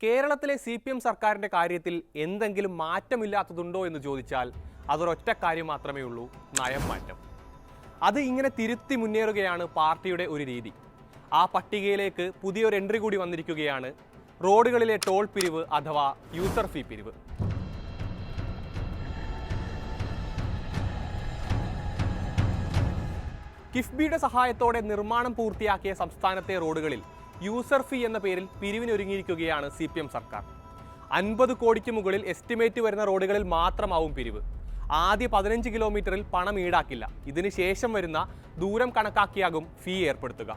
കേരളത്തിലെ CPM സർക്കാരിന്റെ കാര്യത്തിൽ എന്തെങ്കിലും മാറ്റമില്ലാത്തതുണ്ടോ എന്ന് ചോദിച്ചാൽ അതൊരൊറ്റ കാര്യം മാത്രമേ ഉള്ളൂ, നയം മാറ്റം. അത് ഇങ്ങനെ തിരുത്തി മുന്നേറുകയാണ് പാർട്ടിയുടെ ഒരു രീതി. ആ പട്ടികയിലേക്ക് പുതിയൊരു എൻട്രി കൂടി വന്നിരിക്കുകയാണ്, റോഡുകളിലെ ടോൾ പിരിവ് അഥവാ യൂസർ ഫീ പിരിവ്. കിഫ്ബിയുടെ സഹായത്തോടെ നിർമ്മാണം പൂർത്തിയാക്കിയ സംസ്ഥാനത്തെ റോഡുകളിൽ യൂസർ ഫീ എന്ന പേരിൽ പിരിവിനൊരുങ്ങിയിരിക്കുകയാണ് CPM സർക്കാർ. 50 കോടിക്ക് മുകളിൽ എസ്റ്റിമേറ്റ് വരുന്ന റോഡുകളിൽ മാത്രമാവും പിരിവ്. ആദ്യ 15 കിലോമീറ്ററിൽ പണം ഈടാക്കില്ല. ഇതിന് ശേഷം വരുന്ന ദൂരം കണക്കാക്കിയാകും ഫീ ഏർപ്പെടുത്തുക.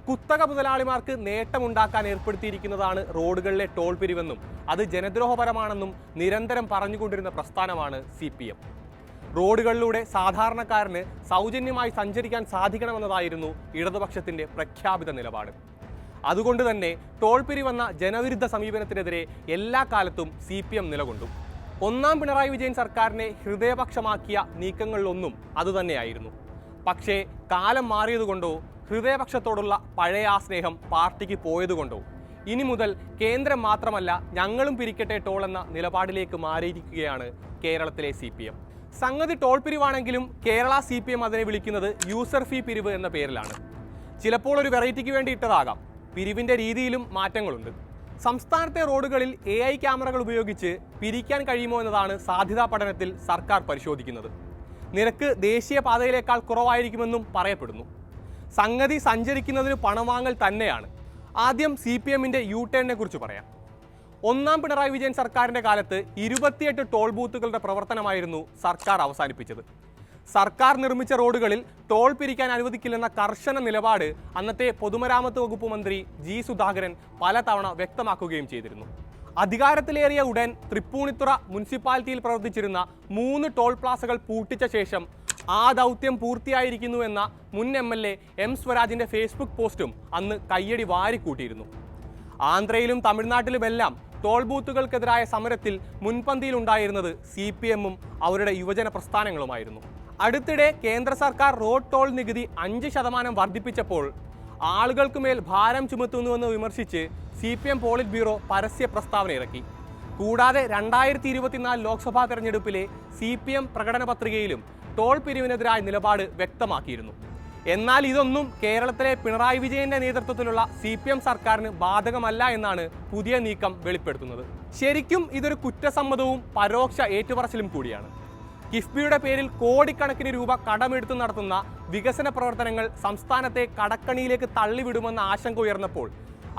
കുത്തക മുതലാളിമാർക്ക് നേട്ടമുണ്ടാക്കാൻ ഏർപ്പെടുത്തിയിരിക്കുന്നതാണ് റോഡുകളിലെ ടോൾ പിരിവെന്നും അത് ജനദ്രോഹപരമാണെന്നും നിരന്തരം പറഞ്ഞുകൊണ്ടിരുന്ന പ്രസ്ഥാനമാണ് CPM. റോഡുകളിലൂടെ സാധാരണക്കാരന് സൗജന്യമായി സഞ്ചരിക്കാൻ സാധിക്കണമെന്നതായിരുന്നു ഇടതുപക്ഷത്തിന്റെ പ്രഖ്യാപിത നിലപാട്. അതുകൊണ്ട് തന്നെ ടോൾ പിരിവെന്ന ജനവിരുദ്ധ സമീപനത്തിനെതിരെ എല്ലാ കാലത്തും CPM നിലകൊണ്ടു. ഒന്നാം പിണറായി വിജയൻ സർക്കാരിനെ ഹൃദയപക്ഷമാക്കിയ നീക്കങ്ങളിലൊന്നും അതുതന്നെയായിരുന്നു. പക്ഷേ കാലം മാറിയതുകൊണ്ടോ ഹൃദയപക്ഷത്തോടുള്ള പഴയ ആ സ്നേഹം പാർട്ടിക്ക് പോയതുകൊണ്ടോ ഇനി മുതൽ കേന്ദ്രം മാത്രമല്ല ഞങ്ങളും പിരിക്കട്ടെ ടോൾ എന്ന നിലപാടിലേക്ക് മാറിയിരിക്കുകയാണ് കേരളത്തിലെ CPM. സംഗതി ടോൾ പിരിവാണെങ്കിലും കേരള CPM അതിനെ വിളിക്കുന്നത് യൂസർ ഫീ പിരിവ് എന്ന പേരിലാണ്. ചിലപ്പോൾ ഒരു വെറൈറ്റിക്ക് വേണ്ടി ഇട്ടതാകാം. പിരിവിന്റെ രീതിയിലും മാറ്റങ്ങളുണ്ട്. സംസ്ഥാനത്തെ റോഡുകളിൽ AI ക്യാമറകൾ ഉപയോഗിച്ച് പിരിക്കാൻ കഴിയുമോ എന്നതാണ് സാധ്യതാ പഠനത്തിൽ സർക്കാർ പരിശോധിക്കുന്നത്. നിരക്ക് ദേശീയപാതയിലേക്കാൾ കുറവായിരിക്കുമെന്നും പറയപ്പെടുന്നു. സംഗതി സഞ്ചരിക്കുന്നതിന് പണം വാങ്ങൽ തന്നെയാണ്. ആദ്യം CPMന്റെ U-ടേണിനെ കുറിച്ച് പറയാം. ഒന്നാം പിണറായി വിജയൻ സർക്കാരിന്റെ കാലത്ത് 28 ടോൾ ബൂത്തുകളുടെ പ്രവർത്തനമായിരുന്നു സർക്കാർ അവസാനിപ്പിച്ചത്. സർക്കാർ നിർമ്മിച്ച റോഡുകളിൽ ടോൾ പിരിക്കാൻ അനുവദിക്കില്ലെന്ന കർശന നിലപാട് അന്നത്തെ പൊതുമരാമത്ത് വകുപ്പ് മന്ത്രി G. സുധാകരൻ പലതവണ വ്യക്തമാക്കുകയും ചെയ്തിരുന്നു. അധികാരത്തിലേറിയ ഉടൻ തൃപ്പൂണിത്തുറ മുനിസിപ്പാലിറ്റിയിൽ പ്രവർത്തിച്ചിരുന്ന 3 ടോൾ പ്ലാസകൾ പൂട്ടിച്ച ശേഷം ആ ദൗത്യം പൂർത്തിയായിരിക്കുന്നു എന്ന മുൻ MLA M. സ്വരാജിന്റെ ഫേസ്ബുക്ക് പോസ്റ്റും അന്ന് കയ്യടി വാരിക്കൂട്ടിയിരുന്നു. ആന്ധ്രയിലും തമിഴ്നാട്ടിലുമെല്ലാം ടോൾ ബൂത്തുകൾക്കെതിരായ സമരത്തിൽ മുൻപന്തിയിലുണ്ടായിരുന്നത് CPMും അവരുടെ യുവജന പ്രസ്ഥാനങ്ങളുമായിരുന്നു. അടുത്തിടെ കേന്ദ്ര സർക്കാർ റോഡ് ടോൾ നികുതി 5% വർദ്ധിപ്പിച്ചപ്പോൾ ആളുകൾക്കുമേൽ ഭാരം ചുമത്തുന്നുവെന്ന് വിമർശിച്ച് CPM പോളിറ്റ് ബ്യൂറോ പരസ്യ പ്രസ്താവന ഇറക്കി. കൂടാതെ 2024 ലോക്സഭാ തെരഞ്ഞെടുപ്പിലെ CPM പ്രകടന പത്രികയിലും ടോൾ പിരിവിനെതിരായ നിലപാട് വ്യക്തമാക്കിയിരുന്നു. എന്നാൽ ഇതൊന്നും കേരളത്തിലെ പിണറായി വിജയന്റെ നേതൃത്വത്തിലുള്ള CPM സർക്കാരിന് ബാധകമല്ല എന്നാണ് പുതിയ നീക്കം വെളിപ്പെടുത്തുന്നത്. ശരിക്കും ഇതൊരു കുറ്റസമ്മതവും പരോക്ഷ ഏറ്റുപറച്ചിലും കൂടിയാണ്. കിഫ്ബിയുടെ പേരിൽ കോടിക്കണക്കിന് രൂപ കടമെടുത്ത് നടത്തുന്ന വികസന പ്രവർത്തനങ്ങൾ സംസ്ഥാനത്തെ കടക്കണിയിലേക്ക് തള്ളിവിടുമെന്ന ആശങ്ക ഉയർന്നപ്പോൾ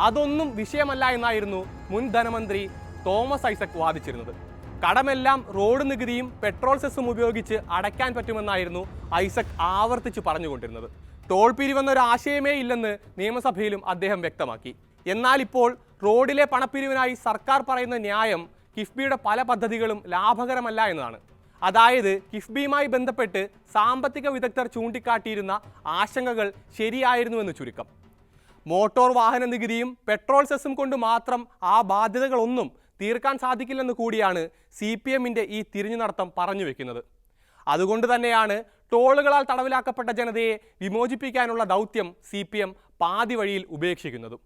അതൊന്നും വിഷയമല്ല എന്നായിരുന്നു മുൻ ധനമന്ത്രി തോമസ് ഐസക് വാദിച്ചിരുന്നത്. കടമെല്ലാം റോഡ് നികുതിയും പെട്രോൾ സെസ്സും ഉപയോഗിച്ച് അടയ്ക്കാൻ പറ്റുമെന്നായിരുന്നു ഐസക് ആവർത്തിച്ച് പറഞ്ഞുകൊണ്ടിരുന്നത്. ടോൾ പിരിവെന്നൊരു ആശയമേ ഇല്ലെന്ന് നിയമസഭയിലും അദ്ദേഹം വ്യക്തമാക്കി. എന്നാൽ ഇപ്പോൾ റോഡിലെ പണപ്പിരിവിനായി സർക്കാർ പറയുന്ന ന്യായം കിഫ്ബിയുടെ പല പദ്ധതികളും ലാഭകരമല്ല എന്നതാണ്. അതായത് കിഫ്ബിയുമായി ബന്ധപ്പെട്ട് സാമ്പത്തിക വിദഗ്ധർ ചൂണ്ടിക്കാട്ടിയിരുന്ന ആശങ്കകൾ ശരിയായിരുന്നുവെന്ന് ചുരുക്കം. മോട്ടോർ വാഹന നികുതിയും പെട്രോൾ സെസ്സും കൊണ്ട് മാത്രം ആ ബാധ്യതകളൊന്നും തീർക്കാൻ സാധിക്കില്ലെന്ന് കൂടിയാണ് CPMന്റെ ഈ തിരിഞ്ഞു നടത്തം പറഞ്ഞു വെക്കുന്നത്. അതുകൊണ്ട് തന്നെയാണ് ടോളുകളാൽ തടവിലാക്കപ്പെട്ട ജനതയെ വിമോചിപ്പിക്കാനുള്ള ദൗത്യം CPM പാതി വഴിയിൽ ഉപേക്ഷിക്കുന്നത്.